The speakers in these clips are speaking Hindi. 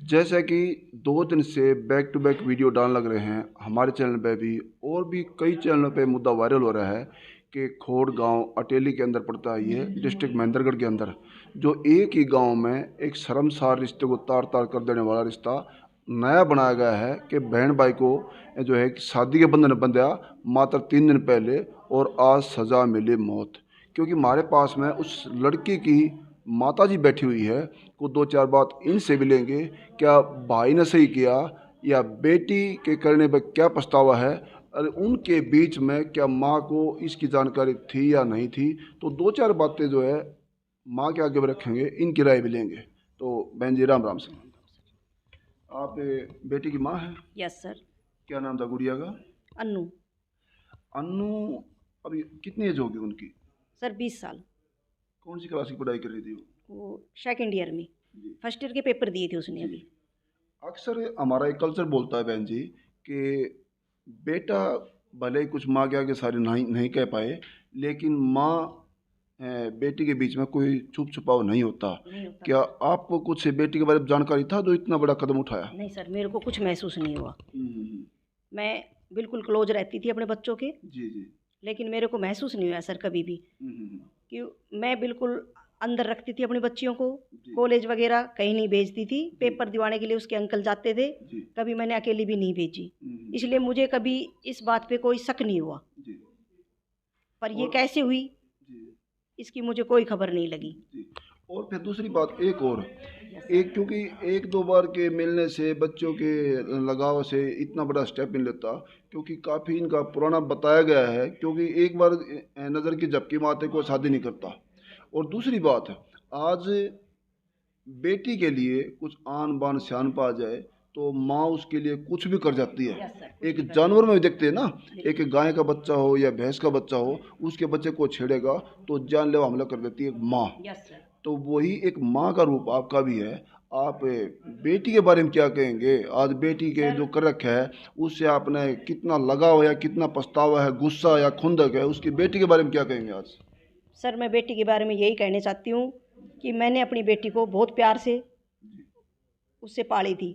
जैसा कि 2 दिन से बैक टू बैक वीडियो डालने लग रहे हैं हमारे चैनल पे भी, और भी कई चैनलों पे मुद्दा वायरल हो रहा है कि खोड़ गांव अटेली के अंदर पड़ता है, ये डिस्ट्रिक्ट महेंद्रगढ़ के अंदर, जो एक ही गांव में एक शर्मसार रिश्ते को तार तार कर देने वाला रिश्ता नया बनाया गया है कि बहन भाई को जो है कि शादी के बंधन में बंधा मात्र 3 दिन पहले, और आज सज़ा मिली मौत। क्योंकि हमारे पास में उस लड़की की माता जी बैठी हुई है, को 2-4 बात इनसे भी लेंगे। क्या भाई ने सही किया या बेटी के करने पर क्या पछतावा है, और उनके बीच में क्या माँ को इसकी जानकारी थी या नहीं थी, तो 2-4 बातें जो है माँ के आगे भी रखेंगे, इनकी राय भी लेंगे। तो बहन जी राम राम से, आप बेटी की माँ हैं? Yes sir. क्या नाम था गुड़िया का? अन्नू। अन्नू। अभी कितनी एज होगी उनकी? सर 20 साल। कौन सी क्लास की पढ़ाई कर रही थी वो सेकंड ईयर में, जी फर्स्ट ईयर के पेपर दिए थे उसने जी। अभी। अक्सर हमारा एक कल्चर बोलता है बहन जी कि बेटा भले ही कुछ माँ के आगे सारी नहीं नहीं कह पाए, लेकिन माँ बेटी के बीच में कोई छुप छुपाव नहीं होता। नहीं होता। क्या आपको कुछ बेटी के बारे में जानकारी था जो इतना बड़ा कदम उठाया? नहीं सर, मेरे को कुछ महसूस नहीं हुआ। हम्म, मैं बिल्कुल क्लोज रहती थी अपने बच्चों के, जी जी। लेकिन मेरे को महसूस नहीं हुआ सर कभी भी हम्म, कि मैं बिल्कुल अंदर रखती थी अपनी बच्चियों को। जी कॉलेज वगैरह कहीं नहीं भेजती थी, पेपर दिवाने के लिए उसके अंकल जाते थे। जी। कभी मैंने अकेली भी नहीं भेजी, हम्म, इसलिए मुझे कभी इस बात पे कोई शक नहीं हुआ। जी। पर ये और कैसे हुई जी इसकी मुझे कोई खबर नहीं लगी। जी। और फिर दूसरी बात एक और, एक क्योंकि 1-2 बार के मिलने से बच्चों के लगाव से इतना बड़ा स्टेप नहीं लेता, क्योंकि काफ़ी इनका पुराना बताया गया है, क्योंकि एक बार नज़र की झपकी मारते को शादी नहीं करता। और दूसरी बात, आज बेटी के लिए कुछ आन बान शान पा जाए तो माँ उसके लिए कुछ भी कर जाती है। यस सर, कुछ एक भी कर जानवर में भी देखते हैं ना, बिल्कुल। एक गाय का बच्चा हो या भैंस का बच्चा हो, उसके बच्चे को छेड़ेगा तो जानलेवा हमला कर देती है माँ। Yes sir. तो वही एक माँ का रूप आपका भी है। आप बेटी के बारे में क्या कहेंगे? आज बेटी के सर जो कर रखा है उससे आपने कितना लगाव है, कितना पछतावा है, गुस्सा या खुंदक है, उसकी बेटी के बारे में क्या कहेंगे आज? सर, मैं बेटी के बारे में यही कहना चाहती हूँ कि मैंने अपनी बेटी को बहुत प्यार से उससे पाली थी,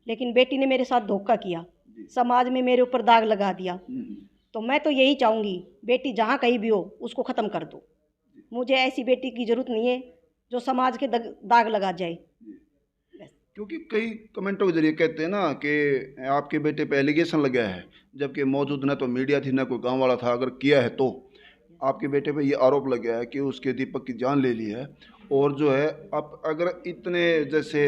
लेकिन बेटी ने मेरे साथ धोखा किया, समाज में मेरे ऊपर दाग लगा दिया। तो मैं तो यही चाहूँगी, बेटी जहाँ कहीं भी हो उसको ख़त्म कर दो। मुझे ऐसी बेटी की ज़रूरत नहीं है जो समाज के दाग लगा जाए। क्योंकि कई कमेंटों के जरिए कहते हैं ना कि आपके बेटे पे एलिगेशन लगा है, जबकि मौजूद न तो मीडिया थी न कोई गांव वाला था, अगर किया है तो आपके बेटे पे ये आरोप लगा है कि उसके दीपक की जान ले ली है। और जो है, आप अगर इतने जैसे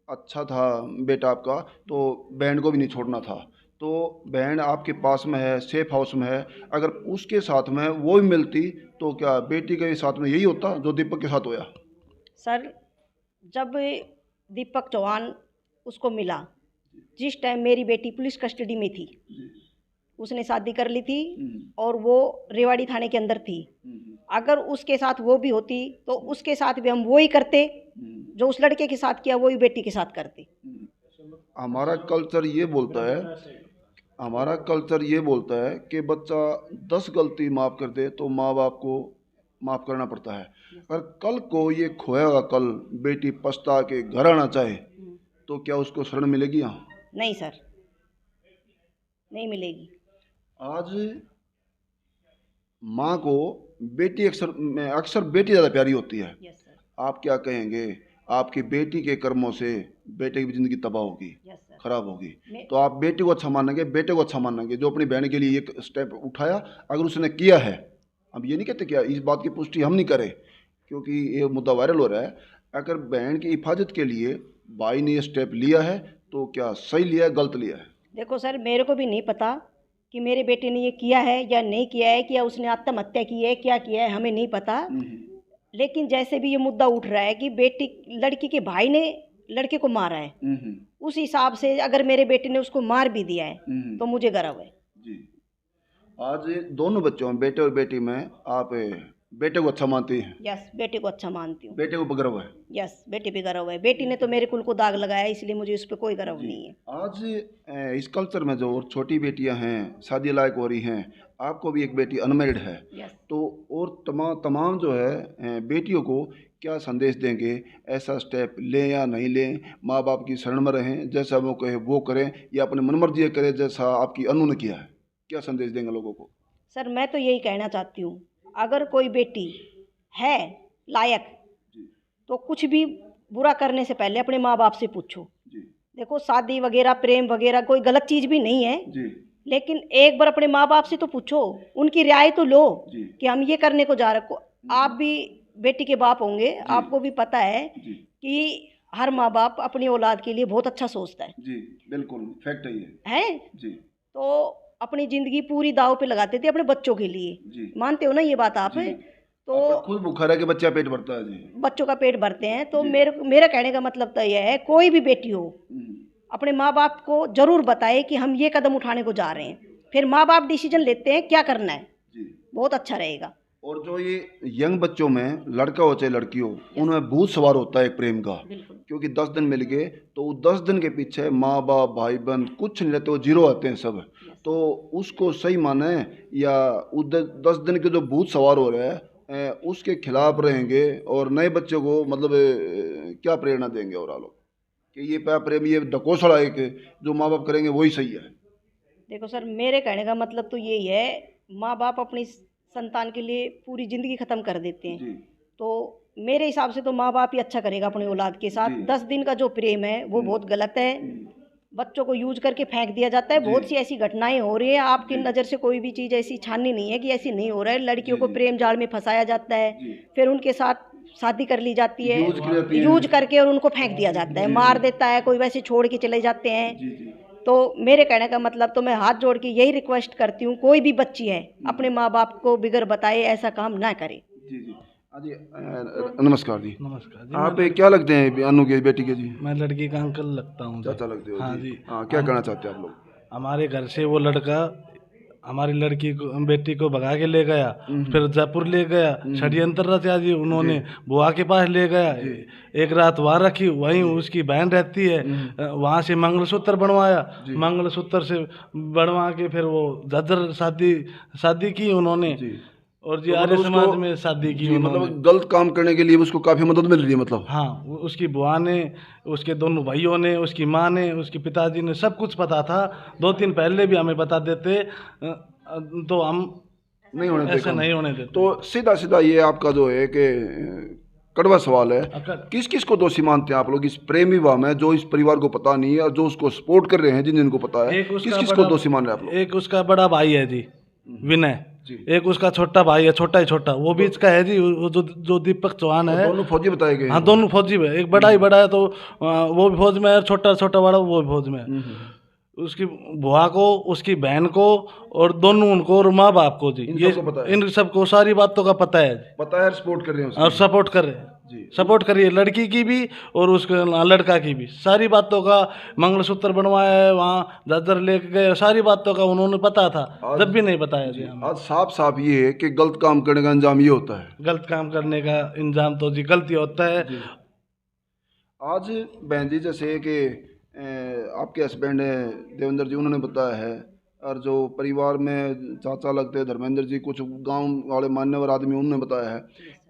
अच्छा था बेटा आपका, तो बहन को भी नहीं छोड़ना था। तो बहन आपके पास में है, सेफ हाउस में है, अगर उसके साथ में वो भी मिलती तो क्या बेटी के साथ में यही होता जो दीपक के साथ होया? सर, जब दीपक चौहान उसको मिला, जिस टाइम मेरी बेटी पुलिस कस्टडी में थी, उसने शादी कर ली थी और वो रेवाड़ी थाने के अंदर थी। अगर उसके साथ वो भी होती तो उसके साथ भी हम वो ही करते जो उस लड़के के साथ किया, वो ही बेटी के साथ करते। हमारा कल्चर ये बोलता है, हमारा कल्चर ये बोलता है कि बच्चा 10 गलती माफ़ कर दे तो माँ बाप को माफ़ करना पड़ता है। अगर कल को ये खोया हुआ कल बेटी पछता के घर आना चाहे तो क्या उसको शरण मिलेगी? यहाँ नहीं सर, नहीं मिलेगी। आज माँ को बेटी अक्सर बेटी ज़्यादा प्यारी होती है। Yes sir. आप क्या कहेंगे? आपकी बेटी के कर्मों से बेटे की ज़िंदगी तबाह होगी, यस सर। खराब होगी। तो आप बेटी को अच्छा मानेंगे, बेटे को अच्छा मानेंगे जो अपनी बहन के लिए एक स्टेप उठाया, अगर उसने किया है? अब ये नहीं कहते क्या इस बात की पुष्टि हम नहीं करें, क्योंकि ये मुद्दा वायरल हो रहा है। अगर बहन की हिफाजत के लिए भाई ने ये स्टेप लिया है तो क्या सही लिया है, गलत लिया है? देखो सर, मेरे को भी नहीं पता कि मेरे बेटे ने ये किया है या नहीं किया है, कि या उसने आत्महत्या की है, क्या किया है, हमें नहीं पता। लेकिन जैसे भी ये मुद्दा उठ रहा है कि बेटी, लड़की के भाई ने लड़के को मारा है, उस हिसाब से अगर मेरे बेटे ने उसको मार भी दिया है तो मुझे गर्व है। जी। आज दोनों बच्चों, बेटे और बेटी में, आप बेटे को अच्छा मानती हैं? यस, बेटे को अच्छा मानती हूँ। बेटे को गर्व है? यस, बेटे पे गर्व है। बेटी ने तो मेरे कुल को दाग लगाया, इसलिए मुझे उस पर कोई गर्व जी। नहीं है। आज इस कल्चर में जो और छोटी बेटियां हैं, शादी लायक हो रही हैं, आपको भी एक बेटी अनमेरिड है, यस। तो और तमाम तमाम जो है बेटियों को क्या संदेश देंगे? ऐसा स्टेप लें या नहीं लें? माँ बाप की शरण में रहें, जैसा वो कहे वो करें, या अपने मनमर्जी करें जैसा आपकी अनु ने किया है? क्या संदेश देंगे लोगों को? सर मैं तो यही कहना चाहती हूँ, अगर कोई बेटी है लायक जी तो कुछ भी बुरा करने से पहले अपने माँ बाप से पूछो। जी देखो शादी वगैरह प्रेम वगैरह कोई गलत चीज़ भी नहीं है, जी लेकिन एक बार अपने माँ बाप से तो पूछो, उनकी राय तो लो जी कि हम ये करने को जा रहे। आप भी बेटी के बाप होंगे, आपको भी पता है जी कि हर माँ बाप अपनी औलाद के लिए बहुत अच्छा सोचता जी, बिल्कुल फैक्ट है ये। है। जी तो अपनी ज़िंदगी पूरी दाव पे लगाते थे अपने बच्चों के लिए। जी मानते हो ना ये बात आप? जी, तो आपका खुद भूखा रह के बच्चा पेट भरता है। जी बच्चों का पेट भरते हैं। तो जी। मेरा कहने का मतलब तो यह है, कोई भी बेटी हो हम्म, अपने माँ बाप को ज़रूर बताए कि हम ये कदम उठाने को जा रहे हैं, फिर माँ बाप डिसीजन लेते हैं क्या करना है, जी। बहुत अच्छा रहेगा। और जो ये यंग बच्चों में लड़का हो चाहे लड़की हो, उनमें भूत सवार होता है एक प्रेम का, बिल्कुल क्योंकि 10 दिन मिल गए तो 10 दिन के पीछे माँ बाप भाई बहन कुछ नहीं रहते, वो जीरो आते हैं सब। तो उसको सही माने या उधर 10 दिन के जो भूत सवार हो रहे हैं उसके खिलाफ रहेंगे, और नए बच्चों को मतलब क्या प्रेरणा देंगे और लोग कि ये प्रेम ये ढकोसला है कि जो माँ बाप करेंगे वही सही है? देखो सर, मेरे कहने का मतलब तो यही है, माँ बाप अपनी संतान के लिए पूरी ज़िंदगी ख़त्म कर देते हैं। जी तो मेरे हिसाब से तो माँ बाप ही अच्छा करेगा अपनी औलाद के साथ। जी 10 दिन का जो प्रेम है वो बहुत गलत है। बच्चों को यूज करके फेंक दिया जाता है। जी बहुत सी ऐसी घटनाएं हो रही है, आपकी जी नज़र से कोई भी चीज़ ऐसी छाननी नहीं है कि ऐसी नहीं हो रहा है। लड़कियों जी को जी प्रेम जाल में फंसाया जाता है, जी फिर उनके साथ शादी कर ली जाती है, यूज की जाती है। यूज करके, और उनको फेंक दिया जाता है, जी मार जी देता है, कोई वैसे छोड़ के चले जाते हैं। जी जी तो मेरे कहने का मतलब तो मैं हाथ जोड़ के यही रिक्वेस्ट करती हूँ, कोई भी बच्ची है अपने माँ बाप को बिगर बताए ऐसा काम ना करे। जी जी। हाँ जी, नमस्कार जी। नमस्कार जी। आप क्या लगते हैं अनु के बेटी के? जी मैं लड़की का अंकल लगता हूँ जी। चाचा लगते हो हाँ जी। जी। हाँ, क्या कहना चाहते हैं आप लोग? हमारे घर से वो लड़का हमारी लड़की को बेटी को भगा के ले गया, फिर जयपुर ले गया, षड्यंत्र रचा जी उन्होंने, बुआ के पास ले गया, एक रात वहाँ रखी, वहीं उसकी बहन रहती है, वहाँ से मंगलसूत्र बनवाया, मंगलसूत्र से बनवा के फिर वो जज्जर शादी की उन्होंने, जी और जी तो आर्य मतलब समाज उसको में शादी की जी उन्होंने। मतलब गलत काम करने के लिए उसको काफ़ी मदद मिल रही है मतलब? हाँ, उसकी बुआ ने, उसके दोनों भाइयों ने, उसकी माँ ने, उसके पिताजी ने, सब कुछ पता था। 2 दिन पहले भी हमें बता देते तो हम नहीं होने ऐसा देते। नहीं होने देते। तो सीधा सीधा ये आपका जो है कि कड़वा सवाल है, अगर किस किस को दोषी मानते हैं आप लोग इस प्रेम विवाह में, जो इस परिवार को पता नहीं है और जो उसको सपोर्ट कर रहे हैं जिन जिनको पता है, एक किस उसका किस को बड़ा, दोषी मान रहे हैं आप लोग? एक उसका बड़ा भाई है जी विनय, जी। एक उसका छोटा भाई है, छोटा ही छोटा, वो बीच का है जी, वो जो दीपक चौहान है। दोनों फौजी बताए गए हैं? हाँ, दोनों फौजी में, एक बड़ा ही बड़ा है तो वो भी फौज में है, छोटा छोटा बड़ा वो भी फौज में है। उसकी बुआ को, उसकी बहन को, और दोनों उनको, और माँ बाप को जी, इन ये सबको पता है? इन सबको सारी बातों का पता है जी। पता है, सपोर्ट कर रहे हैं और उसको? सपोर्ट कर रहे हैं जी। सपोर्ट करिए, लड़की की भी और उसके लड़का की भी, सारी बातों का। मंगलसूत्र बनवाया है, वहाँ जज्जर लेके गए, सारी बातों का उन्होंने पता था, जब भी नहीं बताया जी हमें। आज साफ साफ ये है कि गलत काम करने का अंजाम ये होता है। गलत काम करने का इंजाम तो जी गलती होता है। आज बहन जी जैसे कि आपके हस्बैंड हैं देवेंद्र जी, उन्होंने बताया है, और जो परिवार में चाचा लगते हैं धर्मेंद्र जी, कुछ गांव वाले मान्यवर आदमी, उन्होंने बताया है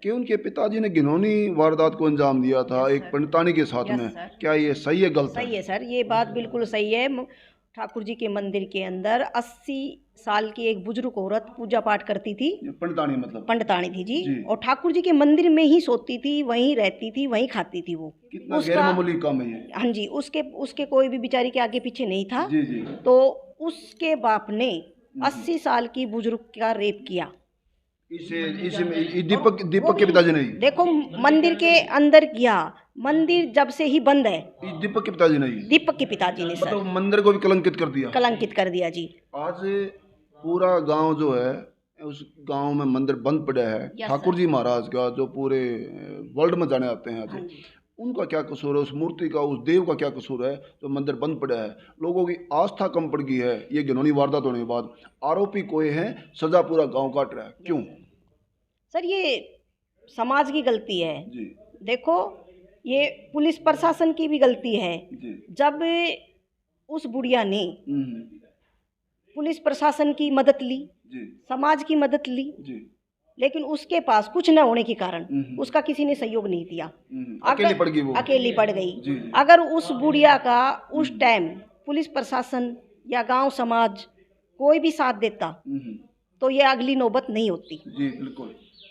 कि उनके पिताजी ने घिनौनी वारदात को अंजाम दिया था एक पंडितानी के साथ में। क्या ये सही है गलत है? सही है सर, ये बात बिल्कुल सही है। ठाकुर जी के मंदिर के अंदर 80 साल की एक बुजुर्ग औरत पूजा पाठ करती थी, पंडितानी मतलब पंडितानी थी जी, जी। और ठाकुर जी के मंदिर में ही सोती थी, वहीं रहती थी, वहीं खाती थी वो। कितना गैर मामूली काम है ये। हाँ जी, उसके कोई भी बेचारी के आगे पीछे नहीं था। जी जी। तो उसके बाप ने 80 साल की बुजुर्ग का रेप किया। दीपक के पिताजी नहीं? देखो, मंदिर के अंदर गया, मंदिर जब से ही बंद है। दीपक के पिताजी नहीं? दीपक के पिताजी ने सर मतलब मंदिर को भी कलंकित कर दिया? कलंकित कर दिया जी। आज पूरा गांव जो है, उस गांव में मंदिर बंद पड़ा है। ठाकुर जी महाराज का जो पूरे वर्ल्ड में जाने आते हैं आज, उनका क्या कसूर है? उस मूर्ति का, उस देव का क्या कसूर है जो मंदिर बंद पड़ा है? लोगों की आस्था कम पड़ गई है ये घिनौनी वारदात होने के बाद। आरोपी कोई है, सजा पूरा गांव काट रहा है, क्यों? सर ये समाज की गलती है जी देखो, ये पुलिस प्रशासन की भी गलती है। जी जब उस बुढ़िया ने हम्म, पुलिस प्रशासन की मदद ली, जी समाज की मदद ली, जी लेकिन उसके पास कुछ न होने के कारण उसका किसी ने सहयोग नहीं दिया। अकेली पड़ गई वो। अकेली पड़ गई। जी। अगर उस बुढ़िया का उस टाइम पुलिस प्रशासन या गांव समाज कोई भी साथ देता तो ये अगली नौबत नहीं होती। जी बिल्कुल।